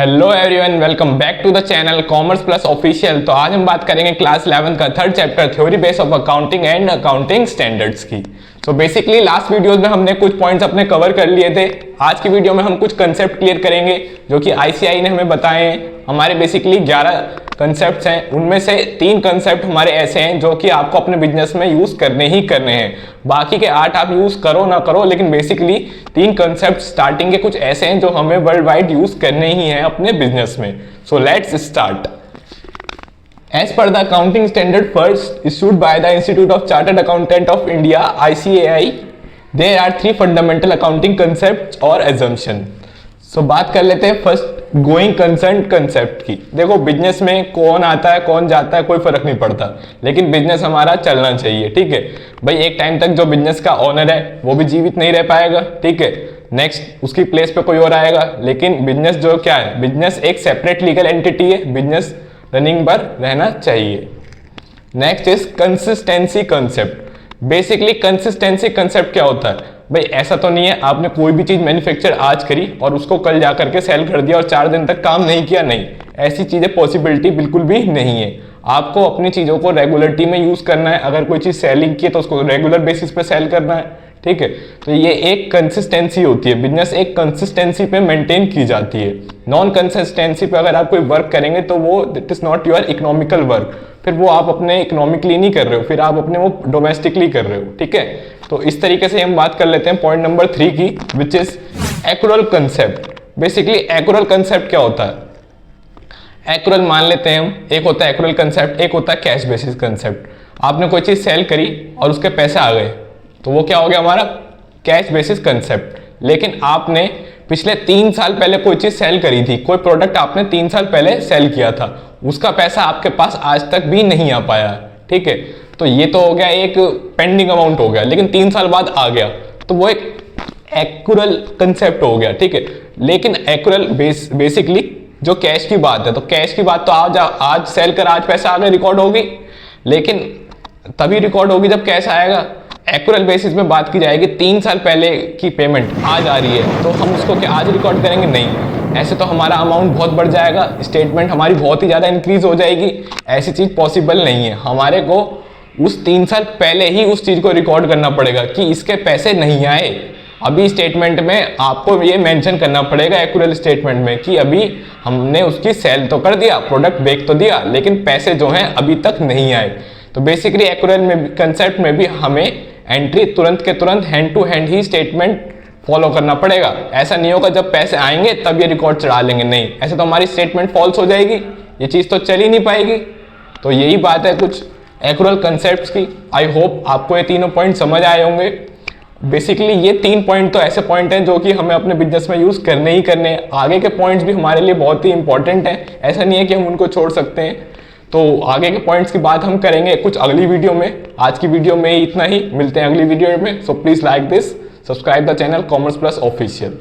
Hello everyone, welcome back to the channel commerce plus official. तो आज हम बात करेंगे क्लास 11 का third chapter theory base of accounting and accounting standards की। सो बेसिकली लास्ट वीडियोस में हमने कुछ पॉइंट्स अपने कवर कर लिए थे। आज की वीडियो में हम कुछ कंसेप्ट क्लियर करेंगे जो कि आईसीआई ने हमें बताए हैं। हमारे बेसिकली 11 कंसेप्ट्स हैं, उनमें से 3 कंसेप्ट हमारे ऐसे हैं जो कि आपको अपने बिजनेस में यूज करने ही करने हैं। बाकी के 8 आप यूज करो ना करो, लेकिन बेसिकली 3 कंसेप्ट स्टार्टिंग के कुछ ऐसे हैं जो हमें वर्ल्ड वाइड यूज करने ही हैं अपने बिजनेस में। So let's start. As per the accounting standard first issued by the Institute of Chartered Accountant of India (ICAI), there are 3 fundamental accounting concepts or assumptions. So बात कर लेते हैं first going concern concept की। देखो business में कौन आता है कौन जाता है कोई फर्क नहीं पड़ता, लेकिन बिजनेस हमारा चलना चाहिए। ठीक है भाई, एक टाइम तक जो बिजनेस का ओनर है वो भी जीवित नहीं रह पाएगा। ठीक है, नेक्स्ट उसकी प्लेस पे कोई और आएगा, लेकिन बिजनेस जो क्या है, बिजनेस एक सेपरेट लीगल एंटिटी है, बिजनेस रनिंग पर रहना चाहिए। Next is consistency concept. Basically consistency concept क्या होता है भाई, ऐसा तो नहीं है आपने कोई भी चीज मैन्युफैक्चर आज करी और उसको कल जाकर के सेल कर दिया और 4 दिन तक काम नहीं किया। नहीं, ऐसी चीजें पॉसिबिलिटी बिल्कुल भी नहीं है। आपको अपनी चीजों को रेगुलरिटी में यूज करना है। अगर कोई चीज सेलिंग की है तो उसको रेगुलर बेसिस पे सेल करना है। ठीक है, तो ये एक कंसिस्टेंसी होती है। बिजनेस एक कंसिस्टेंसी पे मेंटेन की जाती है। नॉन कंसिस्टेंसी पे अगर आप कोई वर्क करेंगे तो वो it is not your economical work, फिर वो आप अपने इकोनॉमिकली नहीं कर रहे हो, फिर आप अपने वो डोमेस्टिकली कर रहे हो। ठीक है, तो इस तरीके से हम बात कर लेते हैं पॉइंट नंबर 3 की, which is accrual concept. Basically accrual concept क्या होता है, एक्यूरल मान लेते हैं हम, एक होता है एक्यूरल कंसेप्ट, एक होता है कैश बेसिस कंसेप्ट। आपने कोई चीज सेल करी और उसके पैसे आ गए तो वो क्या हो गया हमारा कैश बेसिस कंसेप्ट। लेकिन आपने पिछले 3 साल पहले कोई चीज सेल करी थी, कोई प्रोडक्ट आपने 3 साल पहले सेल किया था, उसका पैसा आपके पास आज तक भी नहीं आ पाया। ठीक है, तो ये तो हो गया एक पेंडिंग अमाउंट हो गया, लेकिन 3 साल बाद आ गया तो वो एक एक्यूरल कंसेप्ट हो गया। ठीक है, लेकिन एक्यूरल बेसिकली जो कैश की बात है, तो कैश की बात तो आज सेल कर आज पैसा आगे रिकॉर्ड होगी, लेकिन तभी रिकॉर्ड होगी जब कैश आएगा। एक्यूरल बेसिस में बात की जाएगी, 3 साल पहले की पेमेंट आज आ रही है तो हम उसको क्या आज रिकॉर्ड करेंगे? नहीं, ऐसे तो हमारा अमाउंट बहुत बढ़ जाएगा, स्टेटमेंट हमारी बहुत ही ज्यादा इंक्रीज हो जाएगी। ऐसी चीज पॉसिबल नहीं है। हमारे को उस 3 साल पहले ही उस चीज को रिकॉर्ड करना पड़ेगा कि इसके पैसे नहीं आए। अभी स्टेटमेंट में आपको ये मेंशन करना पड़ेगा एक्यूरल स्टेटमेंट में कि अभी हमने उसकी सेल तो कर दिया, प्रोडक्ट बेच तो दिया, लेकिन पैसे जो हैं अभी तक नहीं आए। तो बेसिकली एक्यूरल में कंसेप्ट में भी हमें एंट्री तुरंत के तुरंत हैंड टू हैंड ही स्टेटमेंट फॉलो करना पड़ेगा। ऐसा नहीं होगा जब पैसे आएंगे तब ये रिकॉर्ड चढ़ा लेंगे, नहीं, ऐसे तो हमारी स्टेटमेंट फॉल्स हो जाएगी, ये चीज तो चल ही नहीं पाएगी। तो यही बात है कुछ एक्यूरल कंसेप्ट्स की। आई होप आपको ये तीनों पॉइंट समझ आए होंगे। बेसिकली ये 3 पॉइंट तो ऐसे पॉइंट हैं जो कि हमें अपने बिजनेस में यूज करने ही करने हैं। आगे के पॉइंट्स भी हमारे लिए बहुत ही इंपॉर्टेंट हैं, ऐसा नहीं है कि हम उनको छोड़ सकते हैं। तो आगे के पॉइंट्स की बात हम करेंगे कुछ अगली वीडियो में। आज की वीडियो में इतना ही, मिलते हैं अगली वीडियो में। So please like this, subscribe the channel commerce plus official.